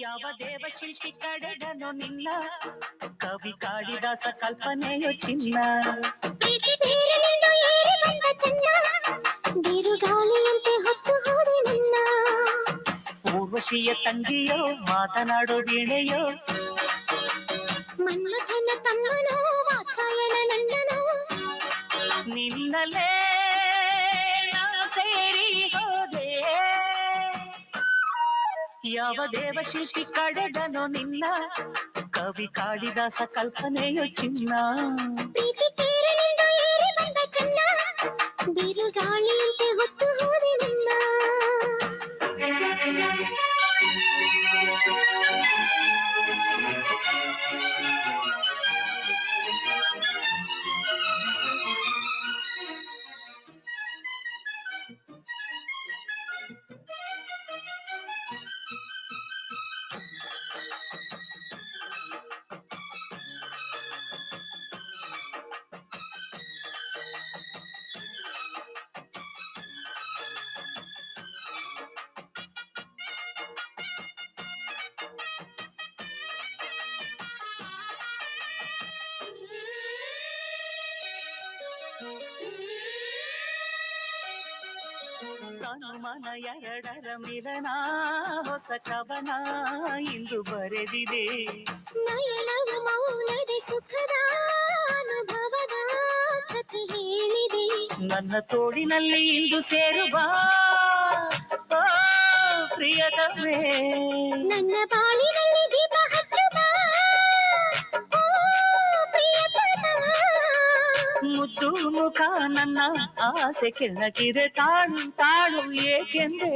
ಯಾವ ದೇವಶಿಲ್ಪಿ ಕಡೆಗನು ನಿನ್ನ ಕವಿ ಕಾಳಿದಾಸ ಕಲ್ಪನೆಯು ಚಿನ್ನ ಬಿರುಗಾಳಿಯಂತೆ ಹೊತ್ತು ಹೋದೆ ನಿನ್ನ ಊರ್ವಶಿಯ ತಂಗಿಯೋ ಮಾತನಾಡೋ ವೀಣೆಯೋ ಮನ್ಮಥನ ತಮ್ಮನೋ ವಾತ್ಸಾಯನ ನನ್ನನೋ ನಿನ್ನಲೇ ನಾ ಸೇರಿ ಹೋದೆ ಯಾವ ದೇವಶಿಲ್ಪಿ ಕಡೆಗನು ನಿನ್ನ ಕವಿ ಕಾಳಿದಾಸ ಕಲ್ಪನೆಯು ಚಿನ್ನ ಪ್ರೀತಿ ತೇರಲಿಂದ ಏರಿ ಬಂದ ಚೆನ್ನ ಬಿರುಗಾಳಿಯಂತೆ ಹೊತ್ತು ಹೋದೆ ನಿನ್ನ ತನುಮನ ಎರಡರ ಮಿಲನ ಹೊಸ ಕವನ ಇಂದು ಬರೆದಿದೆ ನಯನವ ಮೌನದ ಸುಖದ ಅನುಭವದ ಕಥೆ ಹೇಳಿದೆ ನನ್ನ ತೋಳಿನಲ್ಲಿ ಇಂದು ಸೇರುವ ಓ ಪ್ರಿಯತಮೇ ನನ್ನ ಬಾಳಿನಲ್ಲಿ ದೀಪ ಹಚ್ಚುವ ಓ ಪ್ರಿಯತಮ ಮುದ್ದು ಮುಖ ನನ್ನ ಆಸೆ ಕೆಳಗಿರೆ ತಾಳು ತಾಳು ಏಕೆಂದೇ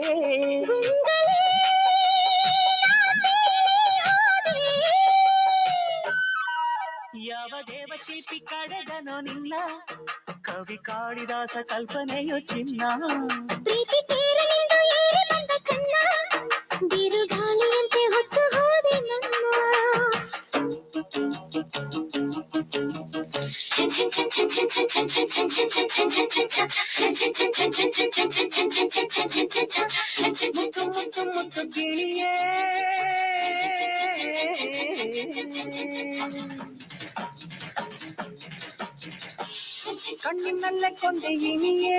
ಗುಂಗಲೇ ಯಾವ ದೇವಶಿಲ್ಪಿ ಕಡೆಗನು ನಿನ್ನ ಕವಿ ಕಾಳಿದಾಸ ಕಲ್ಪನೆಯು ಚಿನ್ನ ಪ್ರೀತಿ ತೇರಲಿಂದ ಏರಿ ಬಂದ ಚೆನ್ನ ಬಿರುಗಾಳಿಯಂತೆ ಹೊತ್ತು ಹೋದೆ ನನ್ನ ಗಿಳಿಯೇ ಕಣ್ಣಿನಲ್ಲೇ ಕೊಂದೆ ಇನಿಯೇ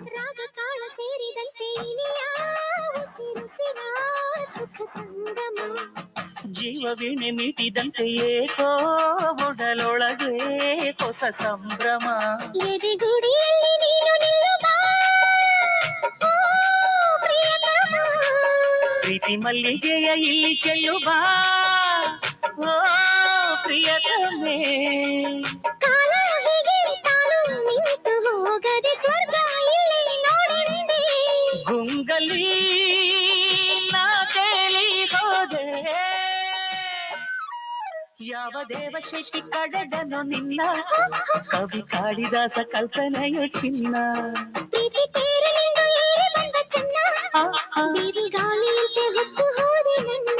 ರಾಗ ತಾಳ ಸೇರಿದಂತೆ ಇನಿಯ ಉಸಿರುಸಿರ ಸುಖ ಸಂಗಮ ಜೀವ ವೀಣೆ ಮೀಟಿದಂತೆ ಏಕೋ ಒಡಲೊಳಗೆ ಹೊಸ ಸಂಭ್ರಮ ಎದೆಗುಡಿಯಲ್ಲಿ ನೀನು ನಿಲ್ಲುವ ಓ ಪ್ರಿಯತಮ ಪ್ರೀತಿ ಮಲ್ಲಿಗೆಯ ಇಲ್ಲಿ ಚೆಲ್ಲುವ ಓ ಪ್ರಿಯತಮೇ ಕಾಲ ಹೀಗೆ ತಾನು ನಿಂತು ಹೋಗದೆ ಸ್ವರ್ಗ ಇಲ್ಲಿ ನೋಡೆಂದೆ ಗುಂಗಲಿ ನಾ ತೇಲಿ ಹೋದೆ ಯಾವ ದೇವಶಕ್ತಿ ಕಡೆಗನು ನಿನ್ನ ಕವಿ ಕಾಳಿದಾಸ ಕಲ್ಪನೆಯು ಚಿನ್ನ ಪ್ರೀತಿ ತೇರಲಿಂದ ಏರಿ ಬಂದ ಚೆನ್ನ ಬಿರುಗಾಳಿಯಂತೆ ಹೊತ್ತು ಹೋದೆ ನನ್ನ